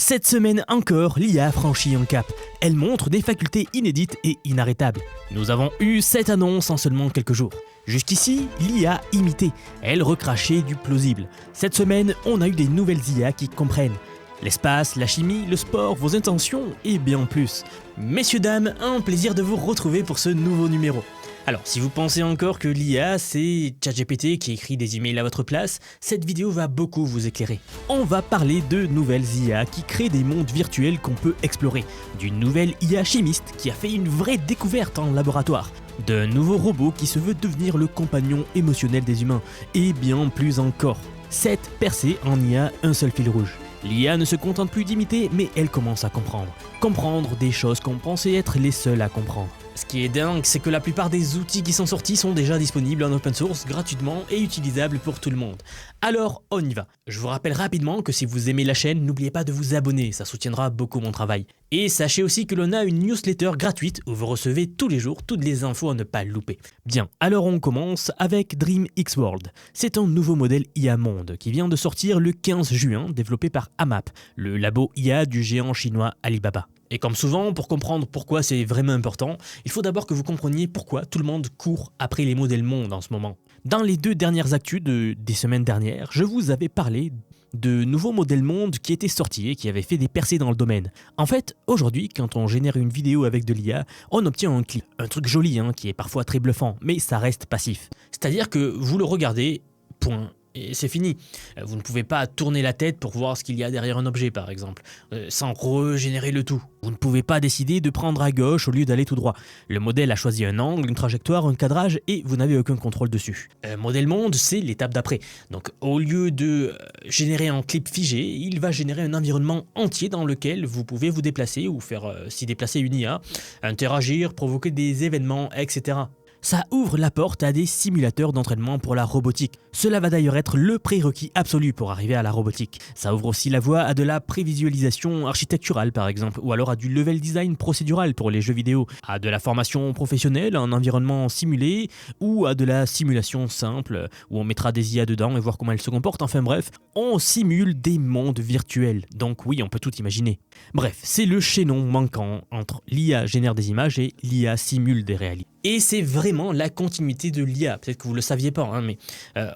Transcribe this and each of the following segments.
Cette semaine encore, l'IA franchit un cap. Elle montre des facultés inédites et inarrêtables. Nous avons eu cette annonce en seulement quelques jours. Jusqu'ici, l'IA imitait, elle recrachait du plausible. Cette semaine, on a eu des nouvelles IA qui comprennent l'espace, la chimie, le sport, vos intentions et bien plus. Messieurs, dames, un plaisir de vous retrouver pour ce nouveau numéro. Alors, si vous pensez encore que l'IA, c'est ChatGPT qui écrit des emails à votre place, cette vidéo va beaucoup vous éclairer. On va parler de nouvelles IA qui créent des mondes virtuels qu'on peut explorer, d'une nouvelle IA chimiste qui a fait une vraie découverte en laboratoire, d'un nouveau robot qui se veut devenir le compagnon émotionnel des humains, et bien plus encore. Cette percée en IA un seul fil rouge. L'IA ne se contente plus d'imiter, mais elle commence à comprendre. Comprendre des choses qu'on pensait être les seuls à comprendre. Ce qui est dingue, c'est que la plupart des outils qui sont sortis sont déjà disponibles en open source gratuitement et utilisables pour tout le monde. Alors, on y va. Je vous rappelle rapidement que si vous aimez la chaîne, n'oubliez pas de vous abonner, ça soutiendra beaucoup mon travail. Et sachez aussi que l'on a une newsletter gratuite où vous recevez tous les jours toutes les infos à ne pas louper. Bien, alors on commence avec DreamX World. C'est un nouveau modèle IA Monde qui vient de sortir le 15 juin, développé par AMAP, le labo IA du géant chinois Alibaba. Et comme souvent, pour comprendre pourquoi c'est vraiment important, il faut d'abord que vous compreniez pourquoi tout le monde court après les modèles monde en ce moment. Dans les deux dernières actus des semaines dernières, je vous avais parlé de nouveaux modèles monde qui étaient sortis et qui avaient fait des percées dans le domaine. En fait, aujourd'hui, quand on génère une vidéo avec de l'IA, on obtient un clip. Un truc joli, qui est parfois très bluffant, mais ça reste passif. C'est-à-dire que vous le regardez, point. Et c'est fini. Vous ne pouvez pas tourner la tête pour voir ce qu'il y a derrière un objet, par exemple, sans régénérer le tout. Vous ne pouvez pas décider de prendre à gauche au lieu d'aller tout droit. Le modèle a choisi un angle, une trajectoire, un cadrage et vous n'avez aucun contrôle dessus. Modèle monde, c'est l'étape d'après. Donc au lieu de générer un clip figé, il va générer un environnement entier dans lequel vous pouvez vous déplacer ou faire s'y déplacer une IA, interagir, provoquer des événements, etc. Ça ouvre la porte à des simulateurs d'entraînement pour la robotique. Cela va d'ailleurs être le prérequis absolu pour arriver à la robotique. Ça ouvre aussi la voie à de la prévisualisation architecturale par exemple, ou alors à du level design procédural pour les jeux vidéo, à de la formation professionnelle en environnement simulé, ou à de la simulation simple, où on mettra des IA dedans et voir comment elles se comportent. Enfin bref, on simule des mondes virtuels. Donc oui, on peut tout imaginer. Bref, c'est le chaînon manquant entre l'IA génère des images et l'IA simule des réalités. Et c'est vraiment la continuité de l'IA, peut-être que vous ne le saviez pas, mais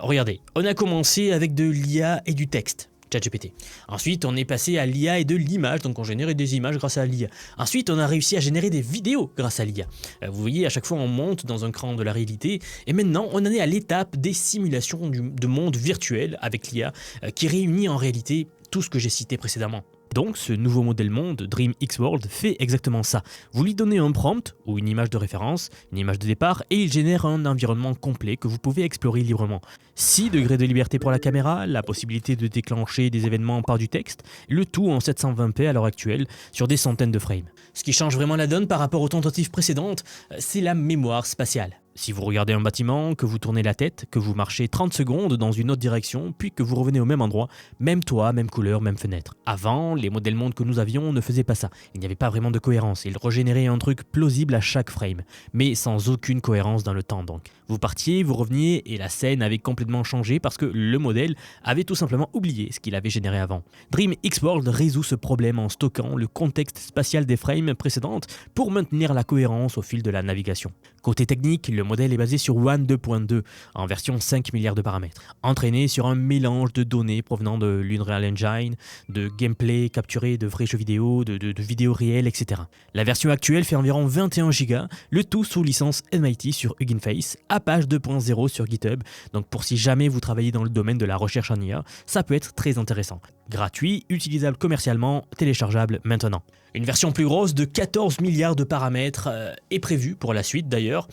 regardez, on a commencé avec de l'IA et du texte, ChatGPT. Ensuite, on est passé à l'IA et de l'image, donc on générait des images grâce à l'IA. Ensuite, on a réussi à générer des vidéos grâce à l'IA. Vous voyez, à chaque fois, on monte dans un cran de la réalité, et maintenant, on en est à l'étape des simulations de monde virtuel avec l'IA, qui réunit en réalité tout ce que j'ai cité précédemment. Donc ce nouveau modèle monde, DreamX World, fait exactement ça. Vous lui donnez un prompt ou une image de référence, une image de départ, et il génère un environnement complet que vous pouvez explorer librement. 6 degrés de liberté pour la caméra, la possibilité de déclencher des événements par du texte, le tout en 720p à l'heure actuelle, sur des centaines de frames. Ce qui change vraiment la donne par rapport aux tentatives précédentes, c'est la mémoire spatiale. Si vous regardez un bâtiment, que vous tournez la tête, que vous marchez 30 secondes dans une autre direction, puis que vous revenez au même endroit, même toit, même couleur, même fenêtre. Avant, les modèles monde que nous avions ne faisaient pas ça. Il n'y avait pas vraiment de cohérence. Ils régénéraient un truc plausible à chaque frame, mais sans aucune cohérence dans le temps donc. Vous partiez, vous reveniez et la scène avait complètement changé parce que le modèle avait tout simplement oublié ce qu'il avait généré avant. DreamX World résout ce problème en stockant le contexte spatial des frames précédentes pour maintenir la cohérence au fil de la navigation. Côté technique, le modèle est basé sur WAN 2.2 en version 5 milliards de paramètres, entraîné sur un mélange de données provenant de l'Unreal Engine, de gameplay capturé de vrais jeux vidéo, de vidéos réelles, etc. La version actuelle fait environ 21 Go, le tout sous licence MIT sur Hugging Face, Apache 2.0 sur GitHub, donc pour si jamais vous travaillez dans le domaine de la recherche en IA, ça peut être très intéressant. Gratuit, utilisable commercialement, téléchargeable maintenant. Une version plus grosse de 14 milliards de paramètres est prévue pour la suite d'ailleurs,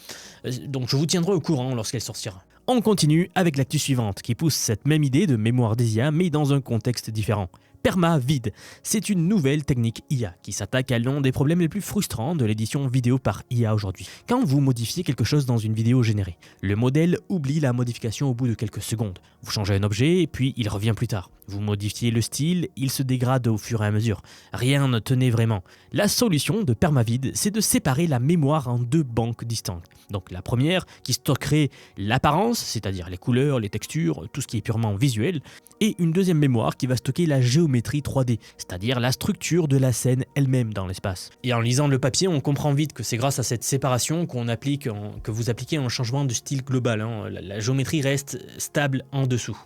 donc je vous tiendrai au courant lorsqu'elle sortira. On continue avec l'actu suivante qui pousse cette même idée de mémoire des IA mais dans un contexte différent. PermaVid, c'est une nouvelle technique IA qui s'attaque à l'un des problèmes les plus frustrants de l'édition vidéo par IA aujourd'hui. Quand vous modifiez quelque chose dans une vidéo générée, le modèle oublie la modification au bout de quelques secondes. Vous changez un objet et puis il revient plus tard. Vous modifiez le style, il se dégrade au fur et à mesure. Rien ne tenait vraiment. La solution de PermaVid, c'est de séparer la mémoire en deux banques distinctes. Donc la première qui stockerait l'apparence, c'est-à-dire les couleurs, les textures, tout ce qui est purement visuel, et une deuxième mémoire qui va stocker la géométrie géométrie 3D, c'est-à-dire la structure de la scène elle-même dans l'espace. Et en lisant le papier, on comprend vite que c'est grâce à cette séparation que vous appliquez un changement de style global. La géométrie reste stable en dessous.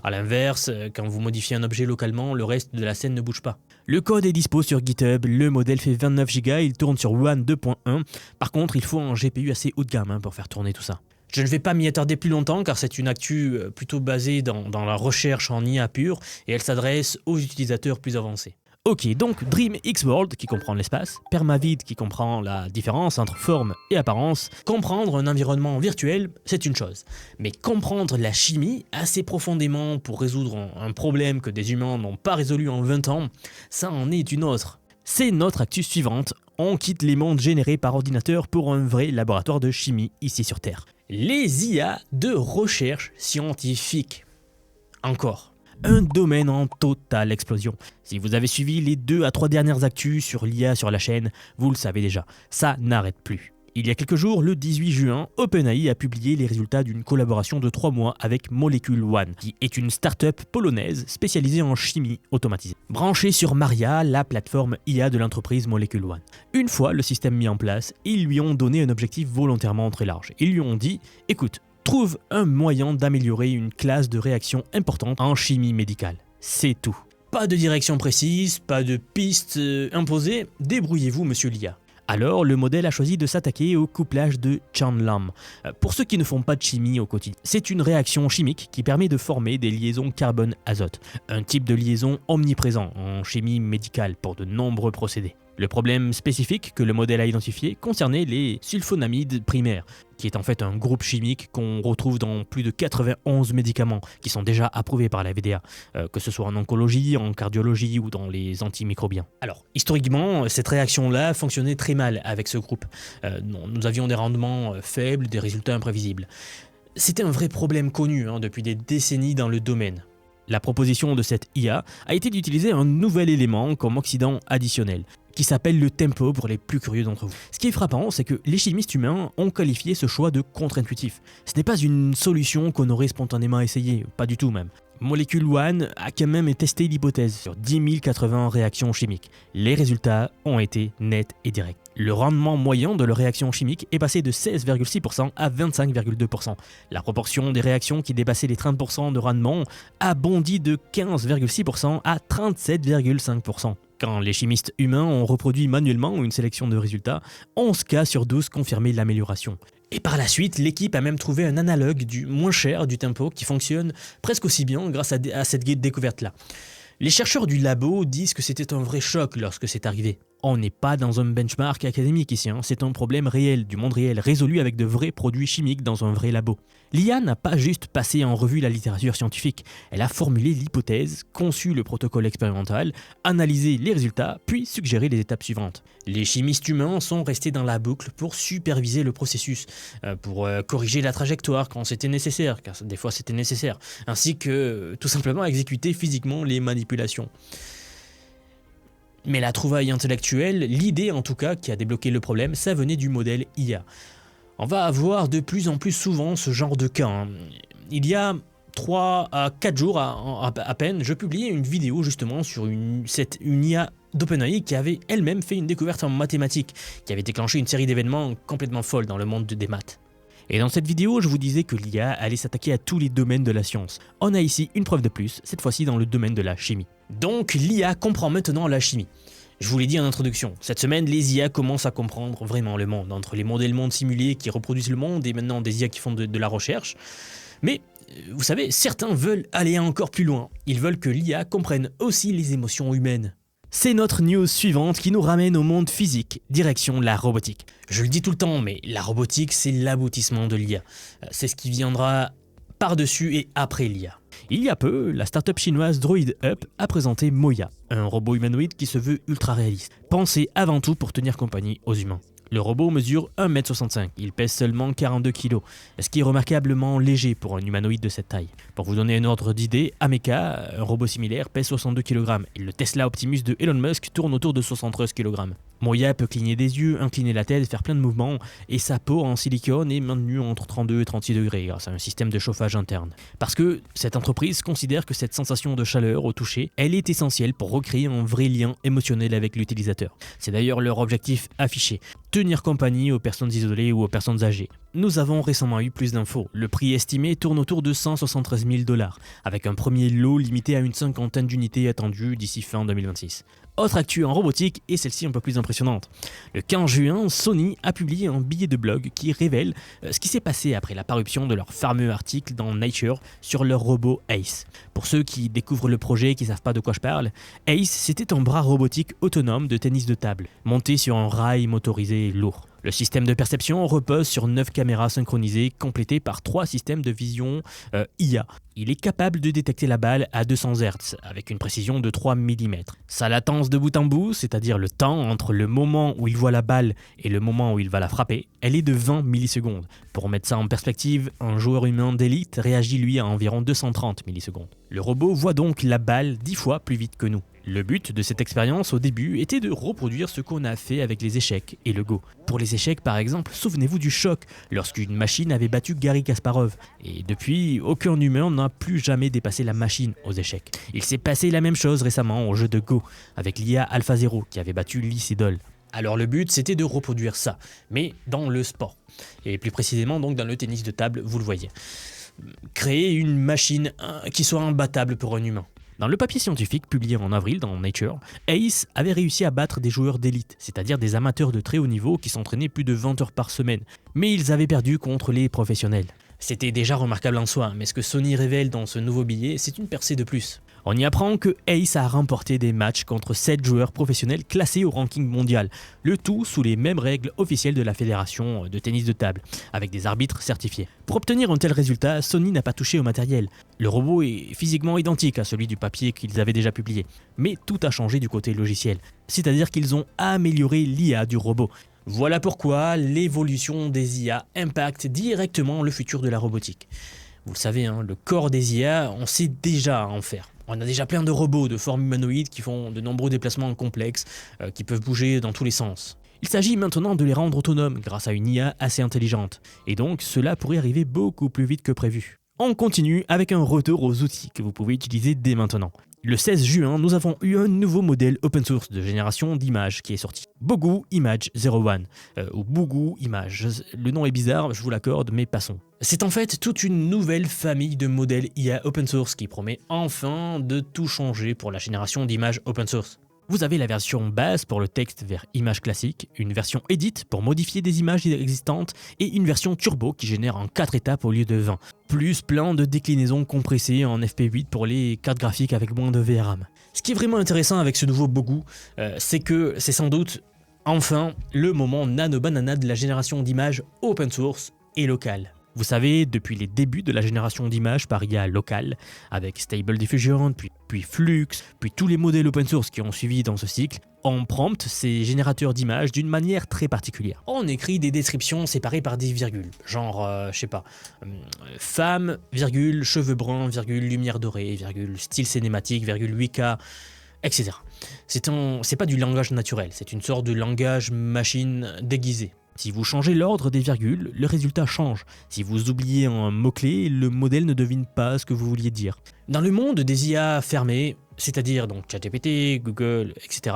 A l'inverse, quand vous modifiez un objet localement, le reste de la scène ne bouge pas. Le code est dispo sur GitHub, le modèle fait 29 Go, il tourne sur WAN 2.1. Par contre, il faut un GPU assez haut de gamme pour faire tourner tout ça. Je ne vais pas m'y attarder plus longtemps car c'est une actu plutôt basée dans la recherche en IA pure et elle s'adresse aux utilisateurs plus avancés. Ok, donc Dream X World qui comprend l'espace, Permavid qui comprend la différence entre forme et apparence, comprendre un environnement virtuel, c'est une chose. Mais comprendre la chimie assez profondément pour résoudre un problème que des humains n'ont pas résolu en 20 ans, ça en est une autre. C'est notre actu suivante, on quitte les mondes générés par ordinateur pour un vrai laboratoire de chimie ici sur Terre. Les IA de recherche scientifique. Encore. Un domaine en totale explosion. Si vous avez suivi les 2 à 3 dernières actus sur l'IA sur la chaîne, vous le savez déjà, ça n'arrête plus. Il y a quelques jours, le 18 juin, OpenAI a publié les résultats d'une collaboration de 3 mois avec Molecule One, qui est une start-up polonaise spécialisée en chimie automatisée. Branchée sur Maria, la plateforme IA de l'entreprise Molecule One. Une fois le système mis en place, ils lui ont donné un objectif volontairement très large. Ils lui ont dit « Écoute, trouve un moyen d'améliorer une classe de réaction importante en chimie médicale. C'est tout. Pas de direction précise, pas de piste imposée, débrouillez-vous monsieur l'IA. » Alors, le modèle a choisi de s'attaquer au couplage de Chan-Lam. Pour ceux qui ne font pas de chimie au quotidien, c'est une réaction chimique qui permet de former des liaisons carbone-azote, un type de liaison omniprésent en chimie médicale pour de nombreux procédés. Le problème spécifique que le modèle a identifié concernait les sulfonamides primaires, qui est en fait un groupe chimique qu'on retrouve dans plus de 91 médicaments qui sont déjà approuvés par la FDA, que ce soit en oncologie, en cardiologie ou dans les antimicrobiens. Alors, historiquement, cette réaction-là fonctionnait très mal avec ce groupe. Nous avions des rendements faibles, des résultats imprévisibles. C'était un vrai problème connu depuis des décennies dans le domaine. La proposition de cette IA a été d'utiliser un nouvel élément comme oxydant additionnel, qui s'appelle le tempo pour les plus curieux d'entre vous. Ce qui est frappant, c'est que les chimistes humains ont qualifié ce choix de contre-intuitif. Ce n'est pas une solution qu'on aurait spontanément essayé, pas du tout même. Molecule One a quand même testé l'hypothèse sur 10 080 réactions chimiques. Les résultats ont été nets et directs. Le rendement moyen de leur réaction chimique est passé de 16,6% à 25,2%. La proportion des réactions qui dépassaient les 30% de rendement a bondi de 15,6% à 37,5%. Quand les chimistes humains ont reproduit manuellement une sélection de résultats, 11 cas sur 12 confirmaient l'amélioration. Et par la suite, l'équipe a même trouvé un analogue du moins cher du tempo qui fonctionne presque aussi bien grâce à cette découverte-là. Les chercheurs du labo disent que c'était un vrai choc lorsque c'est arrivé. On n'est pas dans un benchmark académique ici, c'est un problème réel, du monde réel, résolu avec de vrais produits chimiques dans un vrai labo. L'IA n'a pas juste passé en revue la littérature scientifique, elle a formulé l'hypothèse, conçu le protocole expérimental, analysé les résultats, puis suggéré les étapes suivantes. Les chimistes humains sont restés dans la boucle pour superviser le processus, pour corriger la trajectoire quand c'était nécessaire, car des fois c'était nécessaire, ainsi que tout simplement exécuter physiquement les manipulations. Mais la trouvaille intellectuelle, l'idée en tout cas qui a débloqué le problème, ça venait du modèle IA. On va avoir de plus en plus souvent ce genre de cas. Il y a 3 à 4 jours à peine, je publiais une vidéo justement sur une IA d'OpenAI qui avait elle-même fait une découverte en mathématiques, qui avait déclenché une série d'événements complètement folles dans le monde des maths. Et dans cette vidéo, je vous disais que l'IA allait s'attaquer à tous les domaines de la science. On a ici une preuve de plus, cette fois-ci dans le domaine de la chimie. Donc l'IA comprend maintenant la chimie. Je vous l'ai dit en introduction, cette semaine, les IA commencent à comprendre vraiment le monde, entre les modèles mondes simulés qui reproduisent le monde et maintenant des IA qui font de la recherche. Mais, vous savez, certains veulent aller encore plus loin. Ils veulent que l'IA comprenne aussi les émotions humaines. C'est notre news suivante qui nous ramène au monde physique, direction la robotique. Je le dis tout le temps, mais la robotique, c'est l'aboutissement de l'IA. C'est ce qui viendra par-dessus et après l'IA. Il y a peu, la start-up chinoise DroidUp a présenté Moya, un robot humanoïde qui se veut ultra réaliste, pensé avant tout pour tenir compagnie aux humains. Le robot mesure 1,65 m, il pèse seulement 42 kg, ce qui est remarquablement léger pour un humanoïde de cette taille. Pour vous donner un ordre d'idée, Ameca, un robot similaire, pèse 62 kg et le Tesla Optimus de Elon Musk tourne autour de 73 kg. Moya peut cligner des yeux, incliner la tête, faire plein de mouvements, et sa peau en silicone est maintenue entre 32 et 36 degrés grâce à un système de chauffage interne. Parce que cette entreprise considère que cette sensation de chaleur au toucher, elle est essentielle pour recréer un vrai lien émotionnel avec l'utilisateur. C'est d'ailleurs leur objectif affiché, tenir compagnie aux personnes isolées ou aux personnes âgées. Nous avons récemment eu plus d'infos. Le prix estimé tourne autour de 173 000 $, avec un premier lot limité à une cinquantaine d'unités attendues d'ici fin 2026. Autre actu en robotique, et celle-ci un peu plus impressionnante. Le 15 juin, Sony a publié un billet de blog qui révèle ce qui s'est passé après la parution de leur fameux article dans Nature sur leur robot Ace. Pour ceux qui découvrent le projet et qui ne savent pas de quoi je parle, Ace, c'était un bras robotique autonome de tennis de table, monté sur un rail motorisé lourd. Le système de perception repose sur 9 caméras synchronisées complétées par 3 systèmes de vision IA. Il est capable de détecter la balle à 200 Hz avec une précision de 3 mm. Sa latence de bout en bout, c'est-à-dire le temps entre le moment où il voit la balle et le moment où il va la frapper, elle est de 20 millisecondes. Pour mettre ça en perspective, un joueur humain d'élite réagit lui à environ 230 millisecondes. Le robot voit donc la balle 10 fois plus vite que nous. Le but de cette expérience au début était de reproduire ce qu'on a fait avec les échecs et le Go. Pour les échecs par exemple, souvenez-vous du choc lorsqu'une machine avait battu Garry Kasparov. Et depuis, aucun humain n'a plus jamais dépassé la machine aux échecs. Il s'est passé la même chose récemment au jeu de Go, avec l'IA AlphaZero qui avait battu Lee Sedol. Alors le but c'était de reproduire ça, mais dans le sport. Et plus précisément donc dans le tennis de table, vous le voyez. Créer une machine qui soit imbattable pour un humain. Dans le papier scientifique publié en avril dans Nature, Ace avait réussi à battre des joueurs d'élite, c'est-à-dire des amateurs de très haut niveau qui s'entraînaient plus de 20 heures par semaine, mais ils avaient perdu contre les professionnels. C'était déjà remarquable en soi, mais ce que Sony révèle dans ce nouveau billet, c'est une percée de plus. On y apprend que Ace a remporté des matchs contre 7 joueurs professionnels classés au ranking mondial, le tout sous les mêmes règles officielles de la fédération de tennis de table, avec des arbitres certifiés. Pour obtenir un tel résultat, Sony n'a pas touché au matériel. Le robot est physiquement identique à celui du papier qu'ils avaient déjà publié, mais tout a changé du côté logiciel, c'est-à-dire qu'ils ont amélioré l'IA du robot. Voilà pourquoi l'évolution des IA impacte directement le futur de la robotique. Vous le savez, le corps des IA, on sait déjà en faire. On a déjà plein de robots de forme humanoïde qui font de nombreux déplacements complexes, qui peuvent bouger dans tous les sens. Il s'agit maintenant de les rendre autonomes grâce à une IA assez intelligente. Et donc, cela pourrait arriver beaucoup plus vite que prévu. On continue avec un retour aux outils que vous pouvez utiliser dès maintenant. Le 16 juin, nous avons eu un nouveau modèle open source de génération d'images qui est sorti. Bogu Image 01, ou Bogu Image. Le nom est bizarre, je vous l'accorde, mais passons. C'est en fait toute une nouvelle famille de modèles IA open source qui promet enfin de tout changer pour la génération d'images open source. Vous avez la version base pour le texte vers image classique, une version edit pour modifier des images existantes et une version turbo qui génère en 4 étapes au lieu de 20. Plus plein de déclinaisons compressées en FP8 pour les cartes graphiques avec moins de VRAM. Ce qui est vraiment intéressant avec ce nouveau Bogu, c'est que c'est sans doute enfin le moment nano-banana de la génération d'images open source et locale. Vous savez, depuis les débuts de la génération d'images par IA locale, avec Stable Diffusion, puis Flux, puis tous les modèles open source qui ont suivi dans ce cycle, on prompte ces générateurs d'images d'une manière très particulière. On écrit des descriptions séparées par des virgules, genre, femme, virgule, cheveux bruns, virgule, lumière dorée, virgule, style cinématique, virgule, 8K, etc. C'est pas du langage naturel, c'est une sorte de langage machine déguisé. Si vous changez l'ordre des virgules, le résultat change. Si vous oubliez un mot-clé, le modèle ne devine pas ce que vous vouliez dire. Dans le monde des IA fermées, c'est-à-dire donc ChatGPT, Google, etc.,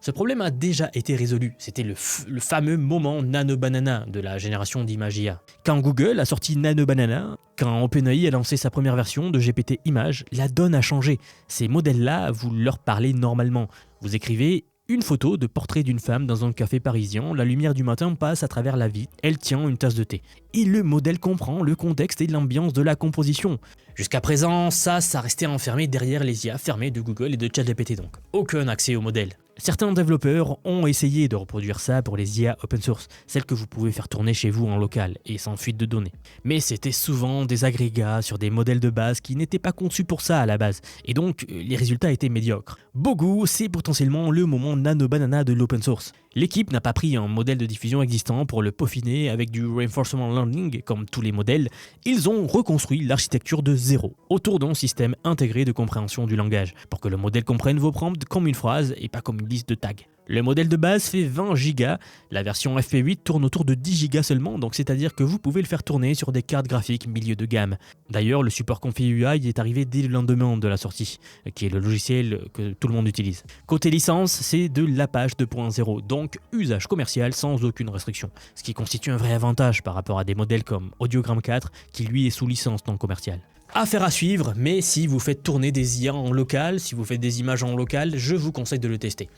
ce problème a déjà été résolu. C'était le fameux moment nano-banana de la génération d'images IA. Quand Google a sorti nano-banana, quand OpenAI a lancé sa première version de GPT Images, la donne a changé. Ces modèles-là, vous leur parlez normalement. Vous écrivez une photo de portrait d'une femme dans un café parisien, la lumière du matin passe à travers la vitre, elle tient une tasse de thé. Et le modèle comprend le contexte et l'ambiance de la composition. Jusqu'à présent, ça restait enfermé derrière les IA fermées de Google et de ChatGPT donc. Aucun accès au modèle. Certains développeurs ont essayé de reproduire ça pour les IA open source, celles que vous pouvez faire tourner chez vous en local et sans fuite de données. Mais c'était souvent des agrégats sur des modèles de base qui n'étaient pas conçus pour ça à la base, et donc les résultats étaient médiocres. Bogu, c'est potentiellement le moment nano-banana de l'open source. L'équipe n'a pas pris un modèle de diffusion existant pour le peaufiner avec du reinforcement learning comme tous les modèles, ils ont reconstruit l'architecture de zéro, autour d'un système intégré de compréhension du langage, pour que le modèle comprenne vos prompts comme une phrase et pas comme une liste de tags. Le modèle de base fait 20 Go, la version FP8 tourne autour de 10 Go seulement, donc c'est-à-dire que vous pouvez le faire tourner sur des cartes graphiques milieu de gamme. D'ailleurs, le support Comfy UI est arrivé dès le lendemain de la sortie, qui est le logiciel que tout le monde utilise. Côté licence, c'est de l'Apache 2.0, donc usage commercial sans aucune restriction, ce qui constitue un vrai avantage par rapport à des modèles comme Audiogram 4, qui lui est sous licence non commerciale. Affaire à suivre, mais si vous faites tourner des IA en local, si vous faites des images en local, je vous conseille de le tester.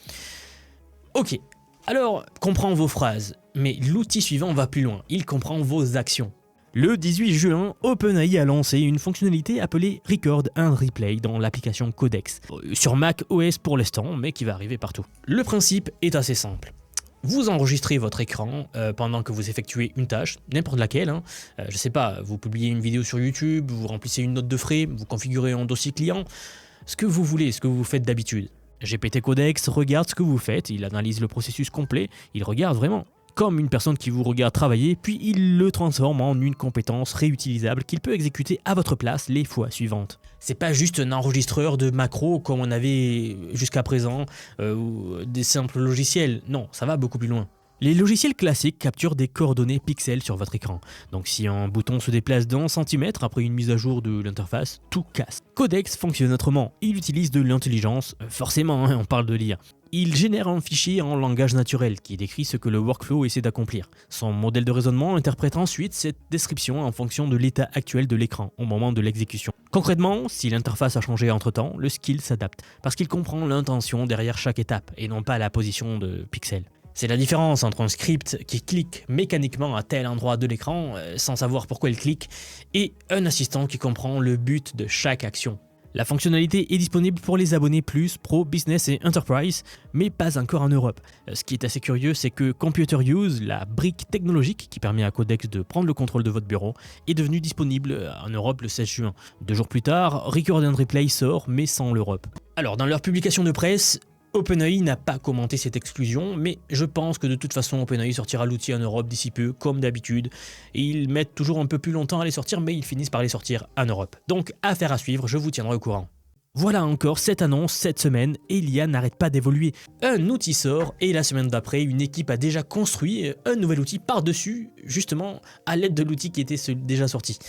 Ok, alors comprends vos phrases, mais l'outil suivant va plus loin, il comprend vos actions. Le 18 juin, OpenAI a lancé une fonctionnalité appelée Record and Replay dans l'application Codex, sur Mac OS pour l'instant, mais qui va arriver partout. Le principe est assez simple. Vous enregistrez votre écran pendant que vous effectuez une tâche, n'importe laquelle, je sais pas, vous publiez une vidéo sur YouTube, vous remplissez une note de frais, vous configurez un dossier client, ce que vous voulez, ce que vous faites d'habitude. GPT Codex regarde ce que vous faites, il analyse le processus complet, il regarde vraiment, comme une personne qui vous regarde travailler, puis il le transforme en une compétence réutilisable qu'il peut exécuter à votre place les fois suivantes. C'est pas juste un enregistreur de macros comme on avait jusqu'à présent, ou des simples logiciels, non, ça va beaucoup plus loin. Les logiciels classiques capturent des coordonnées pixels sur votre écran. Donc si un bouton se déplace d'1 cm après une mise à jour de l'interface, tout casse. Codex fonctionne autrement, il utilise de l'intelligence, forcément on parle de l'IA. Il génère un fichier en langage naturel qui décrit ce que le workflow essaie d'accomplir. Son modèle de raisonnement interprète ensuite cette description en fonction de l'état actuel de l'écran au moment de l'exécution. Concrètement, si l'interface a changé entre-temps, le skill s'adapte, parce qu'il comprend l'intention derrière chaque étape et non pas la position de pixels. C'est la différence entre un script qui clique mécaniquement à tel endroit de l'écran sans savoir pourquoi il clique et un assistant qui comprend le but de chaque action. La fonctionnalité est disponible pour les abonnés Plus, Pro, Business et Enterprise, mais pas encore en Europe. Ce qui est assez curieux, c'est que Computer Use, la brique technologique qui permet à Codex de prendre le contrôle de votre bureau, est devenue disponible en Europe le 16 juin. 2 jours plus tard, Record and Replay sort, mais sans l'Europe. Alors, dans leur publication de presse, OpenAI n'a pas commenté cette exclusion, mais je pense que de toute façon OpenAI sortira l'outil en Europe d'ici peu, comme d'habitude, et ils mettent toujours un peu plus longtemps à les sortir, mais ils finissent par les sortir en Europe. Donc affaire à suivre, je vous tiendrai au courant. Voilà encore cette annonce cette semaine, et l'IA n'arrête pas d'évoluer. Un outil sort, et la semaine d'après, une équipe a déjà construit un nouvel outil par-dessus, justement à l'aide de l'outil qui était déjà sorti.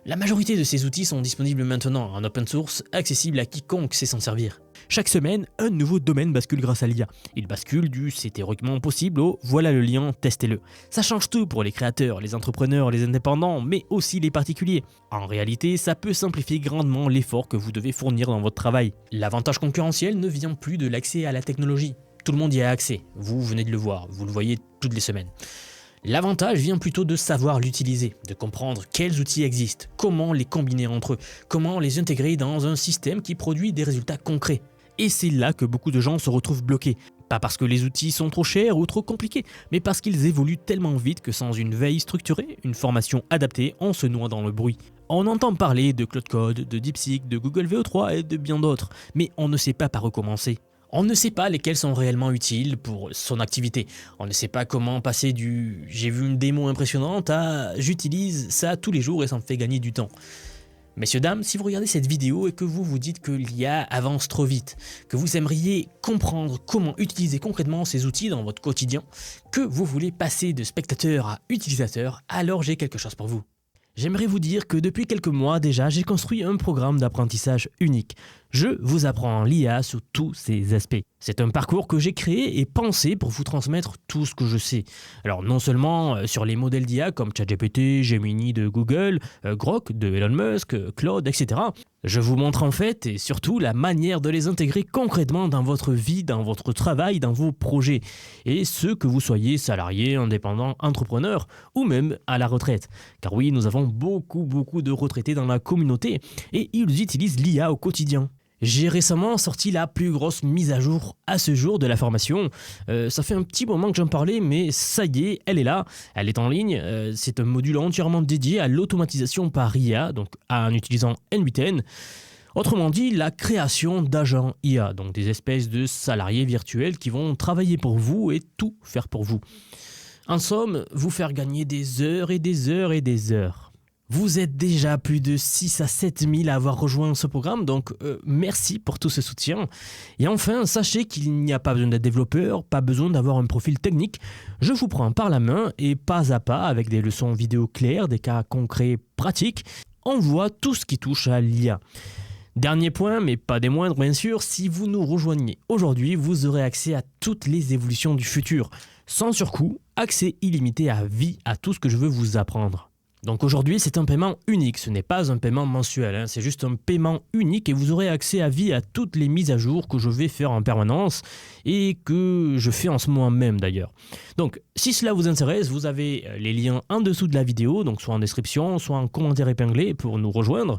La majorité de ces outils sont disponibles maintenant en open source, accessibles à quiconque sait s'en servir. Chaque semaine, un nouveau domaine bascule grâce à l'IA. Il bascule du « c'est théoriquement possible » au « voilà le lien, testez-le ». Ça change tout pour les créateurs, les entrepreneurs, les indépendants, mais aussi les particuliers. En réalité, ça peut simplifier grandement l'effort que vous devez fournir dans votre travail. L'avantage concurrentiel ne vient plus de l'accès à la technologie. Tout le monde y a accès, vous venez de le voir, vous le voyez toutes les semaines. L'avantage vient plutôt de savoir l'utiliser, de comprendre quels outils existent, comment les combiner entre eux, comment les intégrer dans un système qui produit des résultats concrets. Et c'est là que beaucoup de gens se retrouvent bloqués. Pas parce que les outils sont trop chers ou trop compliqués, mais parce qu'ils évoluent tellement vite que sans une veille structurée, une formation adaptée, on se noie dans le bruit. On entend parler de Claude Code, de DeepSeek, de Google VO3 et de bien d'autres, mais on ne sait pas par où commencer. On ne sait pas lesquels sont réellement utiles pour son activité. On ne sait pas comment passer du « j'ai vu une démo impressionnante » à « j'utilise ça tous les jours et ça me fait gagner du temps ». Messieurs, dames, si vous regardez cette vidéo et que vous vous dites que l'IA avance trop vite, que vous aimeriez comprendre comment utiliser concrètement ces outils dans votre quotidien, que vous voulez passer de spectateur à utilisateur, alors j'ai quelque chose pour vous. J'aimerais vous dire que depuis quelques mois déjà, j'ai construit un programme d'apprentissage unique. Je vous apprends l'IA sous tous ses aspects. C'est un parcours que j'ai créé et pensé pour vous transmettre tout ce que je sais. Alors non seulement sur les modèles d'IA comme ChatGPT, Gemini de Google, Grok de Elon Musk, Claude, etc. Je vous montre en fait et surtout la manière de les intégrer concrètement dans votre vie, dans votre travail, dans vos projets. Et ce que vous soyez salarié, indépendant, entrepreneur ou même à la retraite. Car oui, nous avons beaucoup de retraités dans la communauté et ils utilisent l'IA au quotidien. J'ai récemment sorti la plus grosse mise à jour à ce jour de la formation. Ça fait un petit moment que j'en parlais, mais ça y est, elle est là, elle est en ligne. C'est un module entièrement dédié à l'automatisation par IA, donc en utilisant N8N. Autrement dit, la création d'agents IA, donc des espèces de salariés virtuels qui vont travailler pour vous et tout faire pour vous. En somme, vous faire gagner des heures et des heures et des heures. Vous êtes déjà plus de 6 à 7 000 à avoir rejoint ce programme, donc merci pour tout ce soutien. Et enfin, sachez qu'il n'y a pas besoin d'être développeur, pas besoin d'avoir un profil technique. Je vous prends par la main et pas à pas, avec des leçons vidéo claires, des cas concrets pratiques, on voit tout ce qui touche à l'IA. Dernier point, mais pas des moindres bien sûr, si vous nous rejoignez aujourd'hui, vous aurez accès à toutes les évolutions du futur. Sans surcoût, accès illimité à vie à tout ce que je veux vous apprendre. Donc aujourd'hui, c'est un paiement unique, ce n'est pas un paiement mensuel, c'est juste un paiement unique et vous aurez accès à vie à toutes les mises à jour que je vais faire en permanence et que je fais en ce moment même d'ailleurs. Donc si cela vous intéresse, vous avez les liens en dessous de la vidéo, donc soit en description, soit en commentaire épinglé pour nous rejoindre.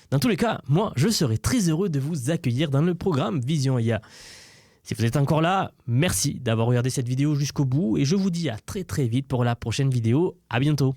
Dans tous les cas, moi, je serai très heureux de vous accueillir dans le programme Vision IA. Si vous êtes encore là, merci d'avoir regardé cette vidéo jusqu'au bout et je vous dis à très vite pour la prochaine vidéo. À bientôt.